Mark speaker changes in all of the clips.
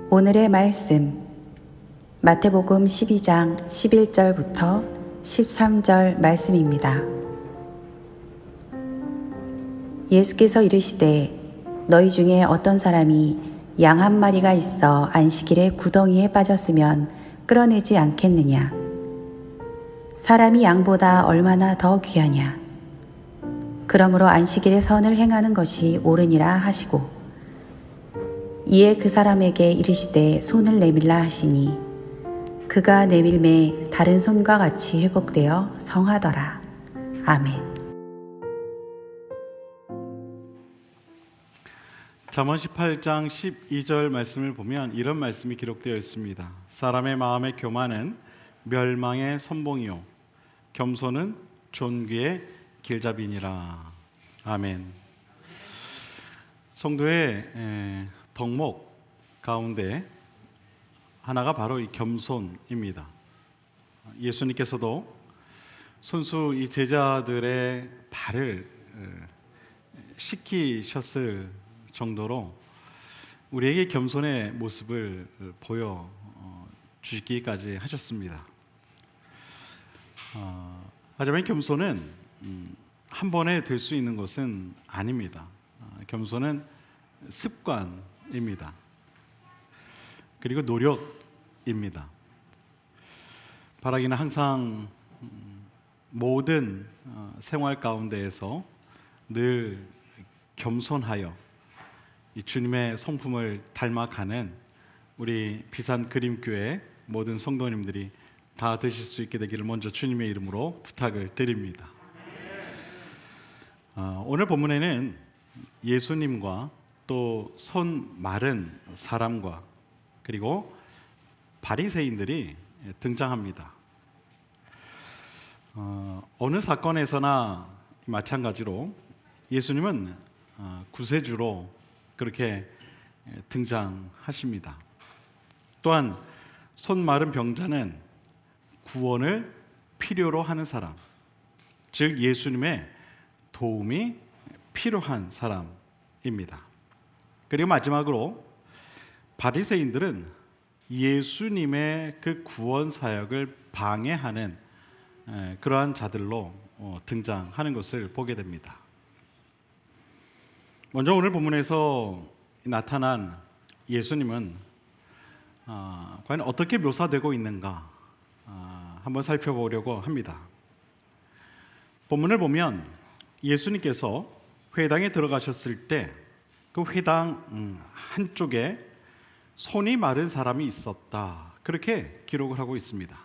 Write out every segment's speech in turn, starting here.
Speaker 1: 오늘의 말씀 마태복음 12장 11절부터 13절 말씀입니다. 예수께서 이르시되 너희 중에 어떤 사람이 양 한 마리가 있어 안식일에 구덩이에 빠졌으면 끌어내지 않겠느냐? 사람이 양보다 얼마나 더 귀하냐? 그러므로 안식일에 선을 행하는 것이 옳으니라 하시고, 이에 그 사람에게 이르시되 손을 내밀라 하시니 그가 내밀매 다른 손과 같이 회복되어 성하더라. 아멘.
Speaker 2: 잠언 18장 12절 말씀을 보면 이런 말씀이 기록되어 있습니다. 사람의 마음의 교만은 멸망의 선봉이요 겸손은 존귀의 길잡이니라. 아멘. 성도의 덕목 가운데 하나가 바로 이 겸손입니다. 예수님께서도 손수 이 제자들의 발을 씻기셨을 정도로 우리에게 겸손의 모습을 보여 주시기까지 하셨습니다. 하지만 겸손은 한 번에 될 수 있는 것은 아닙니다. 겸손은 습관입니다. 그리고 노력입니다. 바라기는 항상 모든 생활 가운데에서 늘 겸손하여 이 주님의 성품을 닮아가는 우리 비산 그림교회 모든 성도님들이 다 되실 수 있게 되기를 먼저 주님의 이름으로 부탁을 드립니다. 오늘 본문에는 예수님과 또 손 마른 사람과 그리고 바리새인들이 등장합니다. 어느 사건에서나 마찬가지로 예수님은 구세주로 그렇게 등장하십니다. 또한 손 마른 병자는 구원을 필요로 하는 사람, 즉 예수님의 도움이 필요한 사람입니다. 그리고 마지막으로 바리새인들은 예수님의 그 구원 사역을 방해하는 그러한 자들로 등장하는 것을 보게 됩니다. 먼저 오늘 본문에서 나타난 예수님은 과연 어떻게 묘사되고 있는가 한번 살펴보려고 합니다. 본문을 보면 예수님께서 회당에 들어가셨을 때 그 회당 한쪽에 손이 마른 사람이 있었다, 그렇게 기록을 하고 있습니다.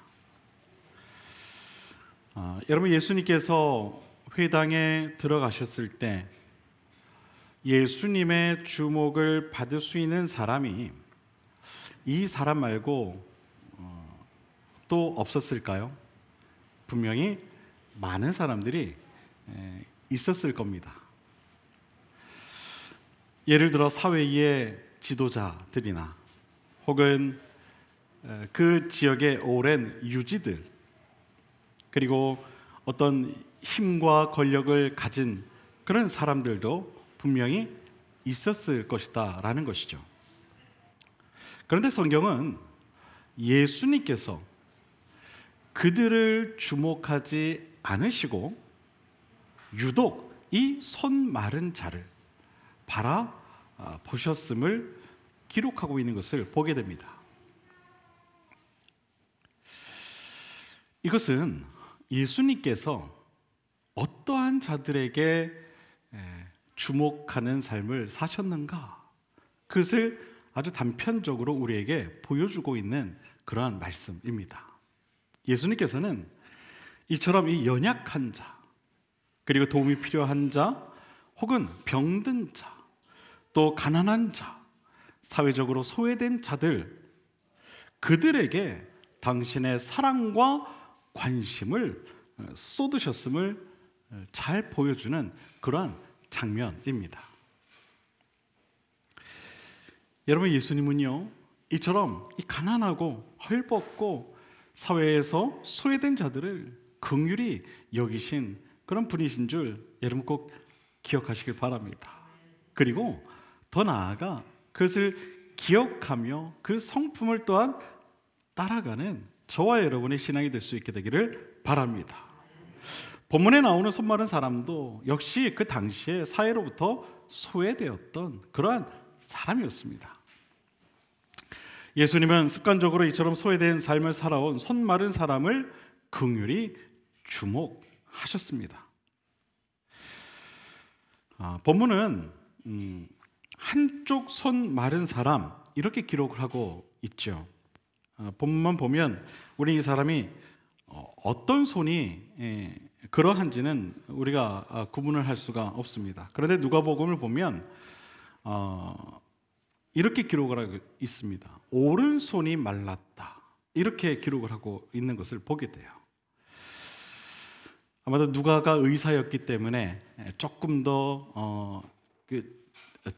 Speaker 2: 여러분, 예수님께서 회당에 들어가셨을 때 예수님의 주목을 받을 수 있는 사람이 이 사람 말고 또 없었을까요? 분명히 많은 사람들이 있었을 겁니다. 예를 들어 사회의 지도자들이나 혹은 그 지역의 오랜 유지들, 그리고 어떤 힘과 권력을 가진 그런 사람들도 분명히 있었을 것이다 라는 것이죠. 그런데 성경은 예수님께서 그들을 주목하지 않으시고 유독 이 손 마른 자를 바라보셨음을 기록하고 있는 것을 보게 됩니다. 이것은 예수님께서 어떠한 자들에게 주목하는 삶을 사셨는가, 그것을 아주 단편적으로 우리에게 보여주고 있는 그러한 말씀입니다. 예수님께서는 이처럼 이 연약한 자, 그리고 도움이 필요한 자, 혹은 병든 자, 또 가난한 자, 사회적으로 소외된 자들, 그들에게 당신의 사랑과 관심을 쏟으셨음을 잘 보여주는 그러한 장면입니다. 여러분, 예수님은요 이처럼 이 가난하고 헐벗고 사회에서 소외된 자들을 긍휼히 여기신 그런 분이신 줄 여러분 꼭 기억하시길 바랍니다. 그리고 더 나아가 그것을 기억하며 그 성품을 또한 따라가는 저와 여러분의 신앙이 될 수 있게 되기를 바랍니다. 본문에 나오는 손 마른 사람도 역시 그 당시에 사회로부터 소외되었던 그러한 사람이었습니다. 예수님은 습관적으로 이처럼 소외된 삶을 살아온 손 마른 사람을 긍휼히 주목하셨습니다. 본문은 한쪽 손 마른 사람 이렇게 기록을 하고 있죠. 본문만 보면 우리 이 사람이 어떤 손이 그러한지는 우리가 구분을 할 수가 없습니다. 그런데 누가복음을 보면 이렇게 기록을 하고 있습니다. 오른손이 말랐다. 이렇게 기록을 하고 있는 것을 보게 돼요. 아마도 누가가 의사였기 때문에 조금 더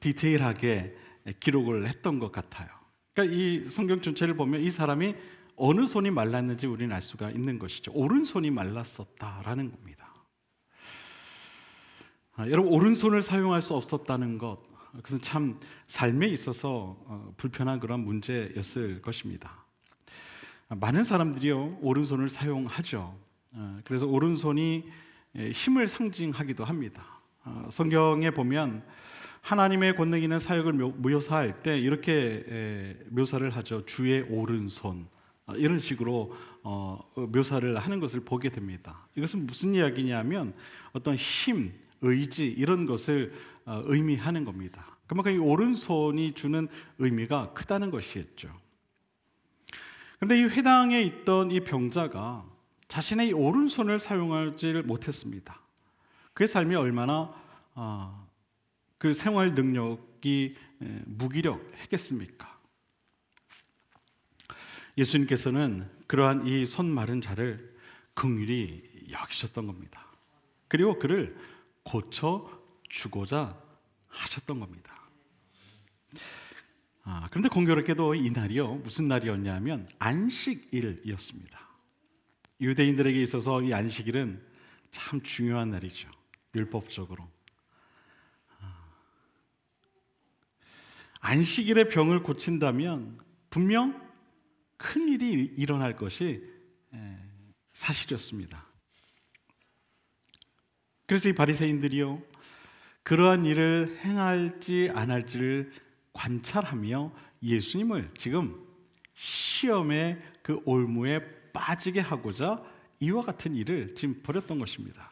Speaker 2: 디테일하게 기록을 했던 것 같아요. 그러니까 이 성경 전체를 보면 이 사람이 어느 손이 말랐는지 우리는 알 수가 있는 것이죠. 오른손이 말랐었다라는 겁니다. 여러분, 오른손을 사용할 수 없었다는 것, 그것은 참 삶에 있어서 불편한 그런 문제였을 것입니다. 많은 사람들이요 오른손을 사용하죠. 그래서 오른손이 힘을 상징하기도 합니다. 성경에 보면 하나님의 권능 있는 사역을 묘사할 때 이렇게 묘사를 하죠. 주의 오른손, 이런 식으로 묘사를 하는 것을 보게 됩니다. 이것은 무슨 이야기냐면 어떤 힘, 의지 이런 것을 의미하는 겁니다. 그만큼 이 오른손이 주는 의미가 크다는 것이었죠. 그런데 이 회당에 있던 이 병자가 자신의 이 오른손을 사용하지 못했습니다. 그의 삶이 얼마나 그 생활 능력이 무기력했겠습니까? 예수님께서는 그러한 이 손 마른 자를 긍휼히 여기셨던 겁니다. 그리고 그를 고쳐 주고자 하셨던 겁니다. 그런데 공교롭게도 이 날이요 무슨 날이었냐면 안식일이었습니다. 유대인들에게 있어서 이 안식일은 참 중요한 날이죠. 율법적으로. 안식일에 병을 고친다면 분명 큰 일이 일어날 것이 사실이었습니다. 그래서 이 바리새인들이요 그러한 일을 행할지 안 할지를 관찰하며 예수님을 지금 시험의 그 올무에 빠지게 하고자 이와 같은 일을 지금 벌였던 것입니다.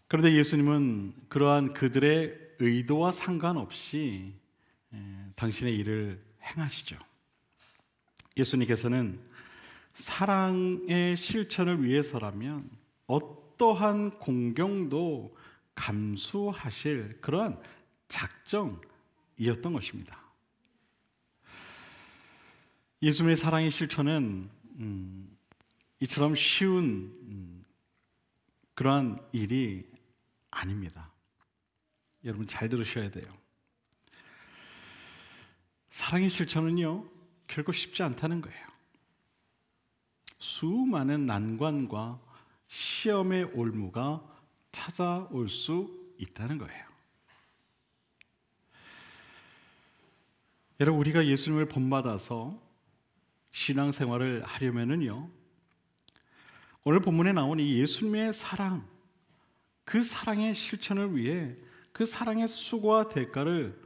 Speaker 2: 그런데 예수님은 그러한 그들의 의도와 상관없이 당신의 일을 행하시죠. 예수님께서는 사랑의 실천을 위해서라면 어떠한 공경도 감수하실 그러한 작정이었던 것입니다. 예수님의 사랑의 실천은 이처럼 쉬운 그러한 일이 아닙니다. 여러분 잘 들으셔야 돼요. 사랑의 실천은요 결코 쉽지 않다는 거예요. 수많은 난관과 시험의 올무가 찾아올 수 있다는 거예요. 여러분 우리가 예수님을 본받아서 신앙생활을 하려면은요 오늘 본문에 나온 이 예수님의 사랑, 그 사랑의 실천을 위해 그 사랑의 수고와 대가를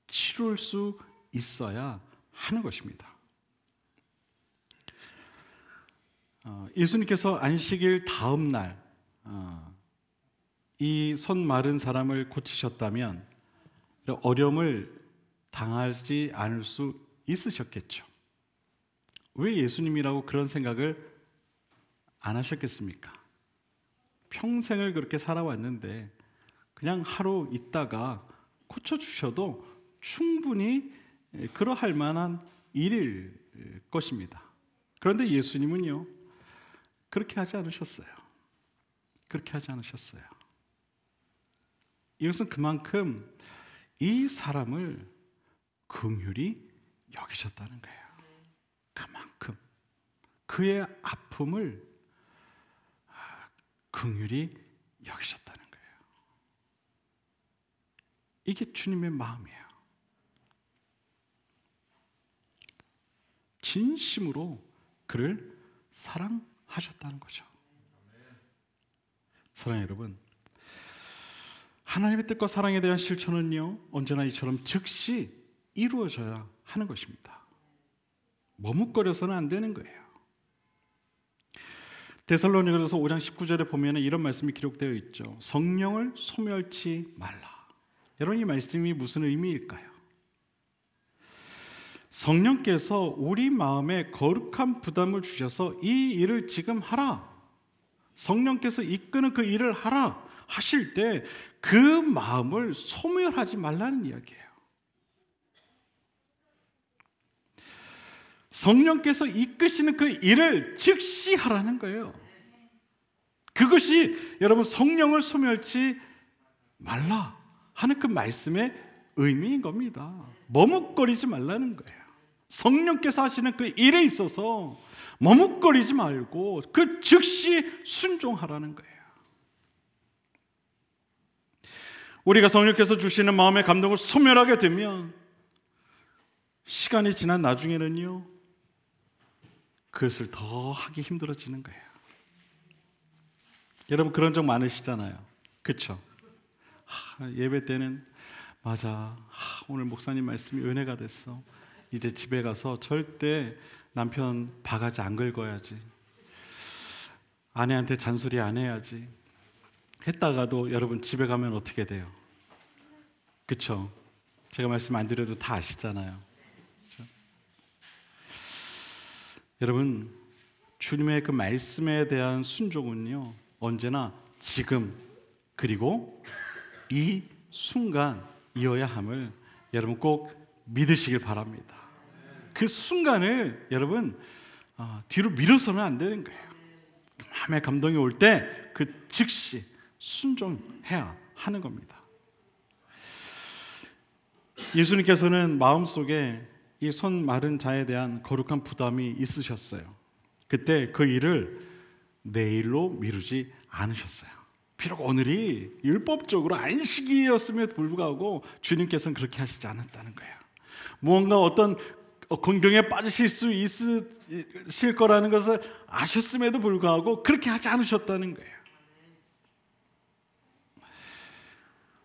Speaker 2: 치룰 수 있어야 하는 것입니다. 예수님께서 안식일 다음 날 이 손 마른 사람을 고치셨다면 어려움을 당하지 않을 수 있으셨겠죠. 왜 예수님이라고 그런 생각을 안 하셨겠습니까? 평생을 그렇게 살아왔는데 그냥 하루 있다가 고쳐주셔도 충분히 그러할 만한 일일 것입니다. 그런데 예수님은요 그렇게 하지 않으셨어요. 그렇게 하지 않으셨어요. 이것은 그만큼 이 사람을 긍휼히 여기셨다는 거예요. 그만큼 그의 아픔을 긍휼히 여기셨다는 거예요. 이게 주님의 마음이에요. 진심으로 그를 사랑하셨다는 거죠. 사랑하는 여러분, 하나님의 뜻과 사랑에 대한 실천은요, 언제나 이처럼 즉시 이루어져야 하는 것입니다. 머뭇거려서는 안 되는 거예요. 데살로니가서 5장 19절에 보면 이런 말씀이 기록되어 있죠. 성령을 소멸치 말라. 여러분, 이 말씀이 무슨 의미일까요? 성령께서 우리 마음에 거룩한 부담을 주셔서 이 일을 지금 하라, 성령께서 이끄는 그 일을 하라 하실 때 그 마음을 소멸하지 말라는 이야기예요. 성령께서 이끄시는 그 일을 즉시 하라는 거예요. 그것이 여러분 성령을 소멸치 말라 하는 그 말씀의 의미인 겁니다. 머뭇거리지 말라는 거예요. 성령께서 하시는 그 일에 있어서 머뭇거리지 말고 그 즉시 순종하라는 거예요. 우리가 성령께서 주시는 마음의 감동을 소멸하게 되면 시간이 지난 나중에는요, 그것을 더 하기 힘들어지는 거예요. 여러분 그런 적 많으시잖아요. 그렇죠? 예배 때는 맞아, 오늘 목사님 말씀이 은혜가 됐어. 이제 집에 가서 절대 남편 바가지 안 긁어야지, 아내한테 잔소리 안 해야지 했다가도 여러분 집에 가면 어떻게 돼요? 그렇죠? 제가 말씀 안 드려도 다 아시잖아요. 그렇죠? 여러분, 주님의 그 말씀에 대한 순종은요, 언제나 지금 그리고 이 순간이어야 함을 여러분 꼭 믿으시길 바랍니다. 그 순간을 여러분 뒤로 미뤄서는 안 되는 거예요. 마음의 감동이 올 때 그 즉시 순종해야 하는 겁니다. 예수님께서는 마음속에 이 손 마른 자에 대한 거룩한 부담이 있으셨어요. 그때 그 일을 내일로 미루지 않으셨어요. 비록 오늘이 율법적으로 안식일이었음에도 불구하고 주님께서는 그렇게 하시지 않았다는 거예요. 무언가 어떤 곤경에 빠지실 수 있으실 거라는 것을 아셨음에도 불구하고 그렇게 하지 않으셨다는 거예요.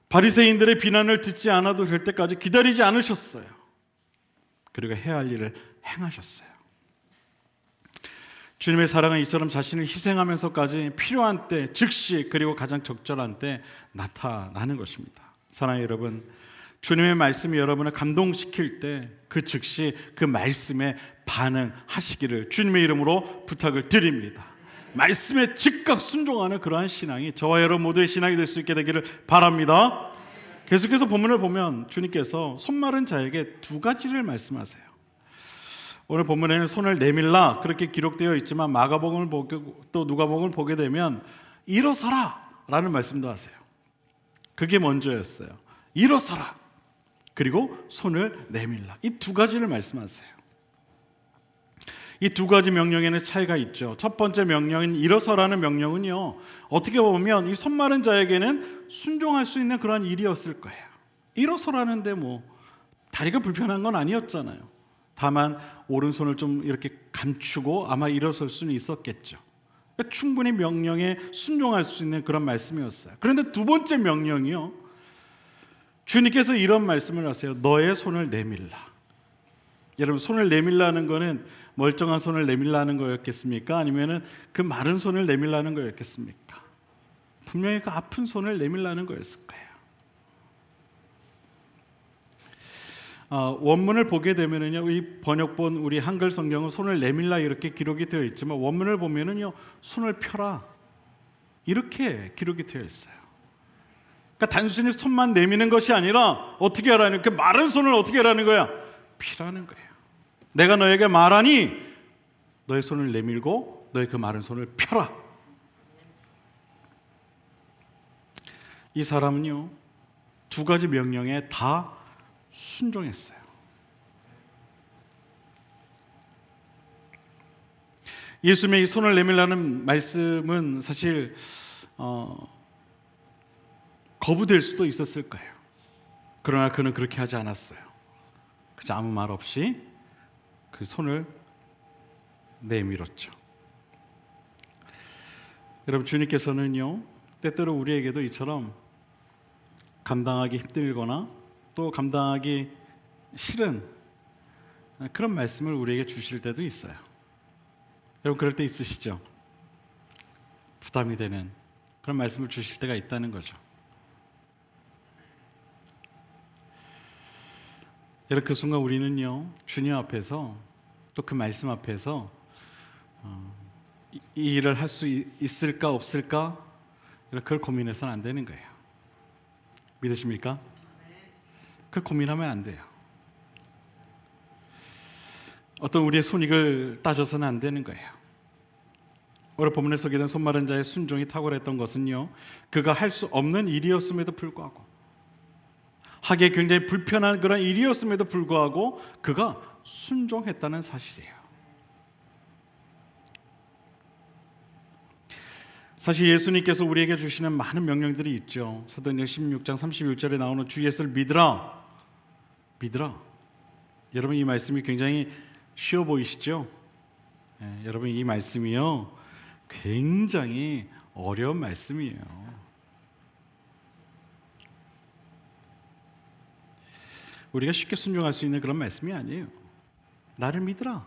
Speaker 2: 바리새인들의 비난을 듣지 않아도 될 때까지 기다리지 않으셨어요. 그리고 해야 할 일을 행하셨어요. 주님의 사랑은 이처럼 자신을 희생하면서까지 필요한 때 즉시 그리고 가장 적절한 때 나타나는 것입니다. 사랑하는 여러분, 주님의 말씀이 여러분을 감동시킬 때 그 즉시 그 말씀에 반응하시기를 주님의 이름으로 부탁을 드립니다. 말씀에 즉각 순종하는 그러한 신앙이 저와 여러분 모두의 신앙이 될 수 있게 되기를 바랍니다. 계속해서 본문을 보면 주님께서 손 마른 자에게 두 가지를 말씀하세요. 오늘 본문에는 손을 내밀라 그렇게 기록되어 있지만 마가복음을 보고 또 누가복음을 보게 되면 일어서라 라는 말씀도 하세요. 그게 먼저였어요. 일어서라 그리고 손을 내밀라, 이 두 가지를 말씀하세요. 이 두 가지 명령에는 차이가 있죠. 첫 번째 명령인 일어서라는 명령은요, 어떻게 보면 이 손 마른 자에게는 순종할 수 있는 그런 일이었을 거예요. 일어서라는데 뭐 다리가 불편한 건 아니었잖아요. 다만 오른손을 좀 이렇게 감추고 아마 일어설 수는 있었겠죠. 그러니까 충분히 명령에 순종할 수 있는 그런 말씀이었어요. 그런데 두 번째 명령이요, 주님께서 이런 말씀을 하세요. 너의 손을 내밀라. 여러분, 손을 내밀라는 거는 멀쩡한 손을 내밀라는 거였겠습니까? 아니면은 그 마른 손을 내밀라는 거였겠습니까? 분명히 그 아픈 손을 내밀라는 거였을 거예요. 원문을 보게 되면은요, 이 번역본 우리 한글 성경은 손을 내밀라 이렇게 기록이 되어 있지만 원문을 보면은요, 손을 펴라 이렇게 기록이 되어 있어요. 그러니까 단순히 손만 내미는 것이 아니라 어떻게 하라는, 그 마른 손을 어떻게 하라는 거야? 피라는 거예요. 내가 너에게 말하니 너의 손을 내밀고 너의 그 마른 손을 펴라. 이 사람은요, 두 가지 명령에 다 순종했어요. 예수님의 이 손을 내밀라는 말씀은 사실 거부될 수도 있었을 거예요. 그러나 그는 그렇게 하지 않았어요. 그저 아무 말 없이 그 손을 내밀었죠. 여러분, 주님께서는요, 때때로 우리에게도 이처럼 감당하기 힘들거나 또 감당하기 싫은 그런 말씀을 우리에게 주실 때도 있어요. 여러분, 그럴 때 있으시죠? 부담이 되는 그런 말씀을 주실 때가 있다는 거죠. 여러분, 그 순간 우리는요, 주님 앞에서 또 그 말씀 앞에서 이 일을 할 수 있을까 없을까, 그걸 고민해서는 안 되는 거예요. 믿으십니까? 그걸 고민하면 안 돼요. 어떤 우리의 손익을 따져서는 안 되는 거예요. 오늘 본문에 소개된 손 마른 자의 순종이 탁월했던 것은요, 그가 할 수 없는 일이었음에도 불구하고, 하기에 굉장히 불편한 그런 일이었음에도 불구하고 그가 순종했다는 사실이에요. 사실 예수님께서 우리에게 주시는 많은 명령들이 있죠. 사도행전 16장 31절에 나오는 주 예수를 믿으라, 믿으라. 여러분, 이 말씀이 굉장히 쉬워 보이시죠? 여러분, 이 말씀이요, 굉장히 어려운 말씀이에요. 우리가 쉽게 순종할 수 있는 그런 말씀이 아니에요. 나를 믿으라.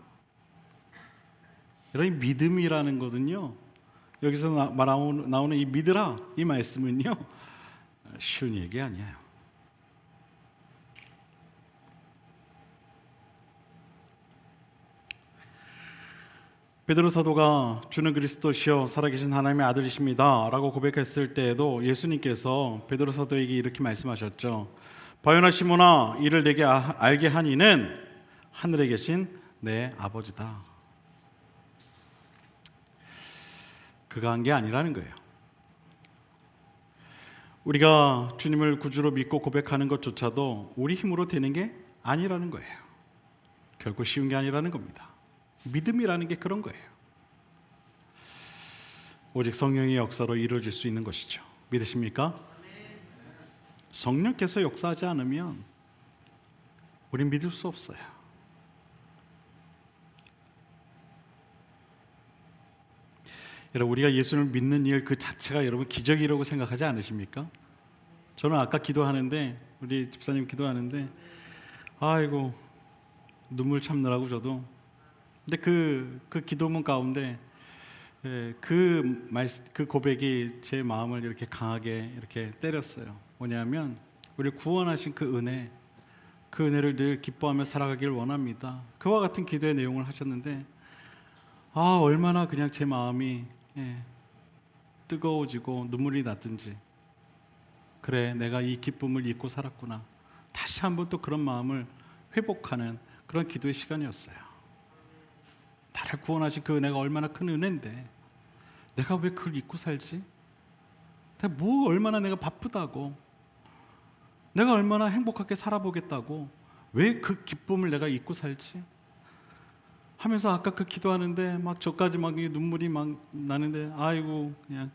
Speaker 2: 여러분, 믿음이라는 거는요, 여기서 나오는 이 믿으라, 이 말씀은요, 쉬운 얘기 아니에요. 베드로 사도가 주는 그리스도시요 살아계신 하나님의 아들이십니다 라고 고백했을 때에도 예수님께서 베드로 사도에게 이렇게 말씀하셨죠. 바요나 시몬아, 이를 내게 알게 한 이는 하늘에 계신 내 아버지다. 그가 한 게 아니라는 거예요. 우리가 주님을 구주로 믿고 고백하는 것조차도 우리 힘으로 되는 게 아니라는 거예요. 결코 쉬운 게 아니라는 겁니다. 믿음이라는 게 그런 거예요. 오직 성령의 역사로 이루어질 수 있는 것이죠. 믿으십니까? 성령께서 역사하지 않으면 우린 믿을 수 없어요. 여러분, 우리가 예수를 믿는 일 그 자체가 여러분 기적이라고 생각하지 않으십니까? 저는 아까 기도하는데, 우리 집사님 기도하는데, 아이고 눈물 참느라고 저도. 근데 그 기도문 가운데 그 고백이 제 마음을 이렇게 강하게 이렇게 때렸어요. 뭐냐면, 우리 구원하신 그 은혜를 늘 기뻐하며 살아가길 원합니다. 그와 같은 기도의 내용을 하셨는데, 얼마나 그냥 제 마음이 뜨거워지고 눈물이 났든지, 그래, 내가 이 기쁨을 잊고 살았구나, 다시 한번 또 그런 마음을 회복하는 그런 기도의 시간이었어요. 나를 구원하신 그 은혜가 얼마나 큰 은혜인데 내가 왜 그걸 잊고 살지? 얼마나 내가 바쁘다고, 내가 얼마나 행복하게 살아보겠다고 왜 그 기쁨을 내가 잊고 살지? 하면서 아까 그 기도하는데 막 저까지 막 눈물이 막 나는데, 아이고 그냥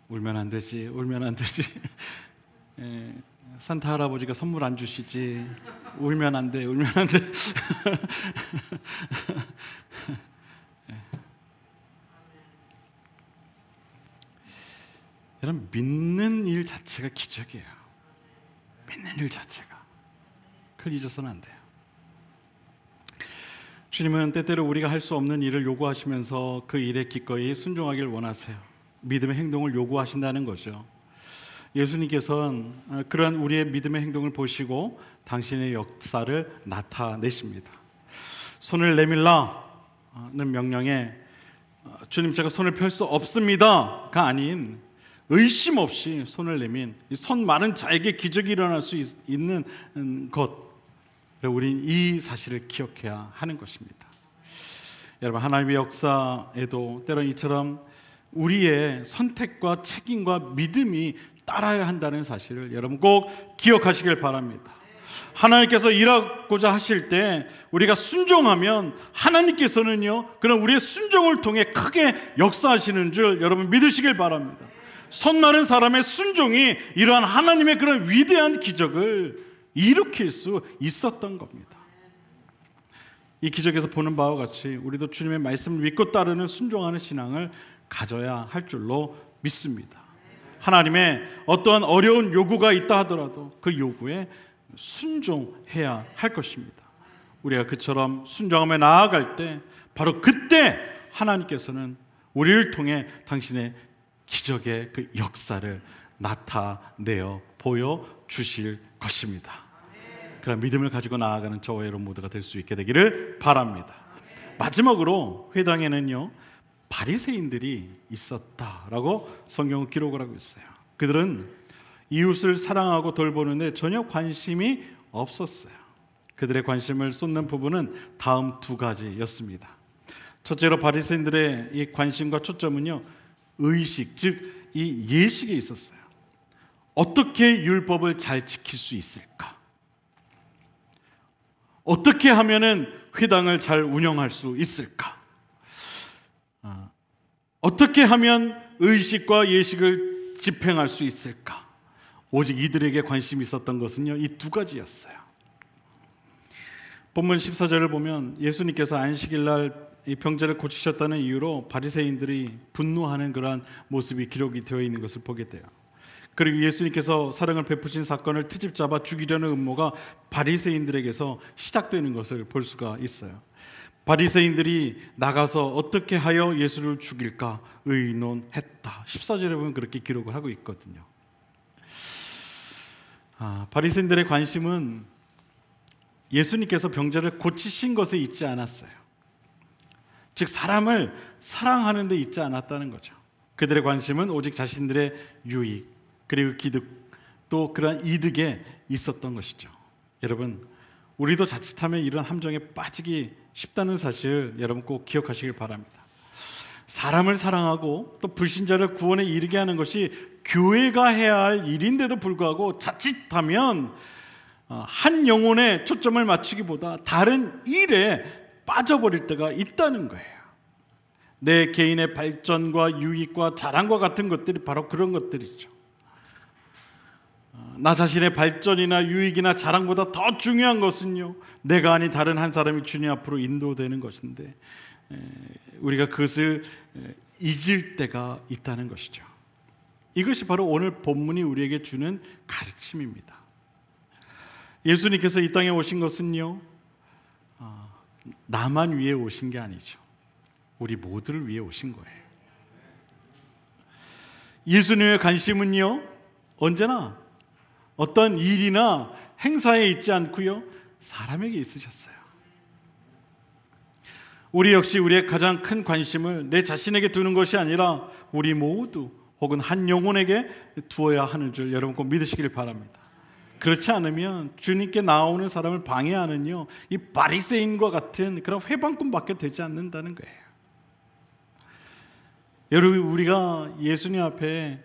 Speaker 2: 울면 안 되지, 울면 안 되지. 산타 할아버지가 선물 안 주시지, 울면 안 돼, 울면 안 돼. 여러분, 믿는 일 자체가 기적이에요. 믿는 일 자체가. 그걸 잊어서는 안 돼요. 주님은 때때로 우리가 할 수 없는 일을 요구하시면서 그 일에 기꺼이 순종하길 원하세요. 믿음의 행동을 요구하신다는 거죠. 예수님께서는 그러한 우리의 믿음의 행동을 보시고 당신의 역사를 나타내십니다. 손을 내밀라는 명령에 주님, 제가 손을 펼 수 없습니다가 아닌 의심 없이 손을 내민 이 손 마른 자에게 기적이 일어날 수 있는 것, 우리는 이 사실을 기억해야 하는 것입니다. 여러분, 하나님의 역사에도 때론 이처럼 우리의 선택과 책임과 믿음이 따라야 한다는 사실을 여러분 꼭 기억하시길 바랍니다. 하나님께서 일하고자 하실 때 우리가 순종하면 하나님께서는요, 그런 우리의 순종을 통해 크게 역사하시는 줄 여러분 믿으시길 바랍니다. 손 마른 사람의 순종이 이러한 하나님의 그런 위대한 기적을 일으킬 수 있었던 겁니다. 이 기적에서 보는 바와 같이 우리도 주님의 말씀을 믿고 따르는 순종하는 신앙을 가져야 할 줄로 믿습니다. 하나님의 어떠한 어려운 요구가 있다 하더라도 그 요구에 순종해야 할 것입니다. 우리가 그처럼 순종하며 나아갈 때 바로 그때 하나님께서는 우리를 통해 당신의 기적의 그 역사를 나타내어 보여주실 것입니다. 그런 믿음을 가지고 나아가는 저와 여러분 모두가 될 수 있게 되기를 바랍니다. 마지막으로 회당에는요 바리새인들이 있었다라고 성경은 기록을 하고 있어요. 그들은 이웃을 사랑하고 돌보는데 전혀 관심이 없었어요. 그들의 관심을 쏟는 부분은 다음 두 가지였습니다. 첫째로 바리새인들의 이 관심과 초점은요 의식, 즉 이 예식에 있었어요. 어떻게 율법을 잘 지킬 수 있을까? 어떻게 하면은 회당을 잘 운영할 수 있을까? 어떻게 하면 의식과 예식을 집행할 수 있을까? 오직 이들에게 관심이 있었던 것은요 이 두 가지였어요. 본문 14절을 보면 예수님께서 안식일 날 이 병자를 고치셨다는 이유로 바리새인들이 분노하는 그러한 모습이 기록이 되어 있는 것을 보게 돼요. 그리고 예수님께서 사랑을 베푸신 사건을 트집 잡아 죽이려는 음모가 바리새인들에게서 시작되는 것을 볼 수가 있어요. 바리새인들이 나가서 어떻게 하여 예수를 죽일까 의논했다. 14절에 보면 그렇게 기록을 하고 있거든요. 바리새인들의 관심은 예수님께서 병자를 고치신 것에 있지 않았어요. 즉 사람을 사랑하는 데 있지 않았다는 거죠. 그들의 관심은 오직 자신들의 유익 그리고 기득 또 그러한 이득에 있었던 것이죠. 여러분 우리도 자칫하면 이런 함정에 빠지기 쉽다는 사실 여러분 꼭 기억하시길 바랍니다. 사람을 사랑하고 또 불신자를 구원에 이르게 하는 것이 교회가 해야 할 일인데도 불구하고 자칫하면 한 영혼에 초점을 맞추기보다 다른 일에 빠져버릴 때가 있다는 거예요. 내 개인의 발전과 유익과 자랑과 같은 것들이 바로 그런 것들이죠. 나 자신의 발전이나 유익이나 자랑보다 더 중요한 것은요 내가 아닌 다른 한 사람이 주님 앞으로 인도되는 것인데 우리가 그것을 잊을 때가 있다는 것이죠. 이것이 바로 오늘 본문이 우리에게 주는 가르침입니다. 예수님께서 이 땅에 오신 것은요 나만 위해 오신 게 아니죠. 우리 모두를 위해 오신 거예요. 예수님의 관심은요 언제나 어떤 일이나 행사에 있지 않고요 사람에게 있으셨어요. 우리 역시 우리의 가장 큰 관심을 내 자신에게 두는 것이 아니라 우리 모두 혹은 한 영혼에게 두어야 하는 줄 여러분 꼭 믿으시길 바랍니다. 그렇지 않으면 주님께 나오는 사람을 방해하는요 이 바리새인과 같은 그런 회방꾼밖에 되지 않는다는 거예요. 여러분 우리가 예수님 앞에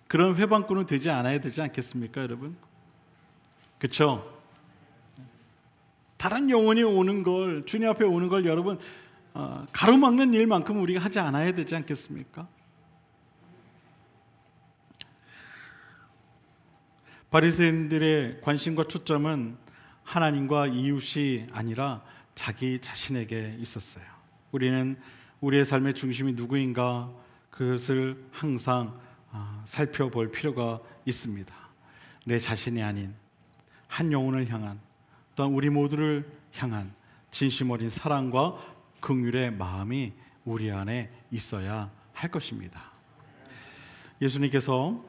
Speaker 2: 그런 회방꾼은 되지 않아야 되지 않겠습니까 여러분? 그렇죠? 다른 영혼이 오는 걸 주님 앞에 오는 걸 여러분 가로막는 일만큼 우리가 하지 않아야 되지 않겠습니까? 바리새인들의 관심과 초점은 하나님과 이웃이 아니라 자기 자신에게 있었어요. 우리는 우리의 삶의 중심이 누구인가 그것을 항상 살펴볼 필요가 있습니다. 내 자신이 아닌 한 영혼을 향한 또한 우리 모두를 향한 진심 어린 사랑과 긍휼의 마음이 우리 안에 있어야 할 것입니다. 예수님께서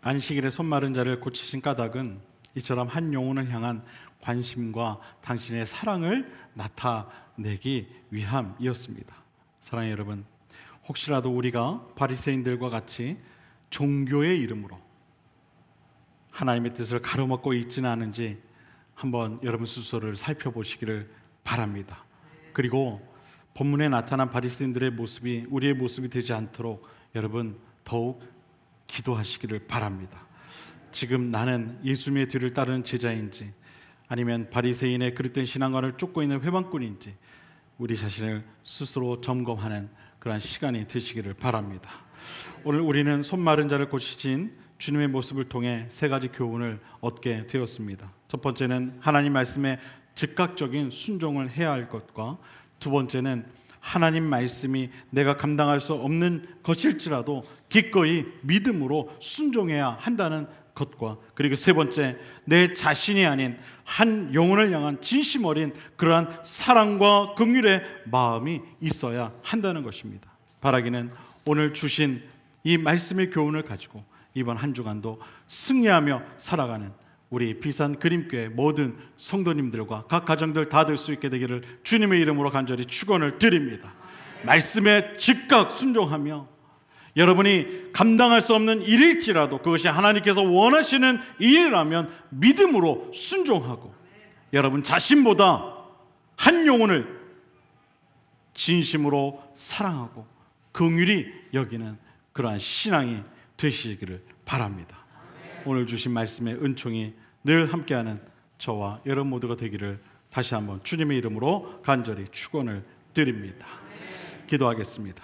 Speaker 2: 안식일에 손 마른 자를 고치신 까닭은 이처럼 한 영혼을 향한 관심과 당신의 사랑을 나타내기 위함이었습니다. 사랑하는 여러분, 혹시라도 우리가 바리새인들과 같이 종교의 이름으로 하나님의 뜻을 가로막고 있지는 않은지 한번 여러분 스스로를 살펴보시기를 바랍니다. 그리고 본문에 나타난 바리새인들의 모습이 우리의 모습이 되지 않도록 여러분 더욱 기도하시기를 바랍니다. 지금 나는 예수님의 뒤를 따르는 제자인지 아니면 바리새인의 그릇된 신앙관을 쫓고 있는 회방꾼인지 우리 자신을 스스로 점검하는 그러한 시간이 되시기를 바랍니다. 오늘 우리는 손 마른 자를 고치신 주님의 모습을 통해 세 가지 교훈을 얻게 되었습니다. 첫 번째는 하나님 말씀에 즉각적인 순종을 해야 할 것과, 두 번째는 하나님 말씀이 내가 감당할 수 없는 것일지라도 기꺼이 믿음으로 순종해야 한다는 것과, 그리고 세 번째, 내 자신이 아닌 한 영혼을 향한 진심 어린 그러한 사랑과 긍휼의 마음이 있어야 한다는 것입니다. 바라기는 오늘 주신 이 말씀의 교훈을 가지고 이번 한 주간도 승리하며 살아가는 우리 비산 그림교회 모든 성도님들과 각 가정들 다 될 수 있게 되기를 주님의 이름으로 간절히 축원을 드립니다. 말씀에 즉각 순종하며 여러분이 감당할 수 없는 일일지라도 그것이 하나님께서 원하시는 일이라면 믿음으로 순종하고, 여러분 자신보다 한 영혼을 진심으로 사랑하고 긍휼히 여기는 그러한 신앙이 되시기를 바랍니다. 오늘 주신 말씀의 은총이 늘 함께하는 저와 여러분 모두가 되기를 다시 한번 주님의 이름으로 간절히 축원을 드립니다. 기도하겠습니다.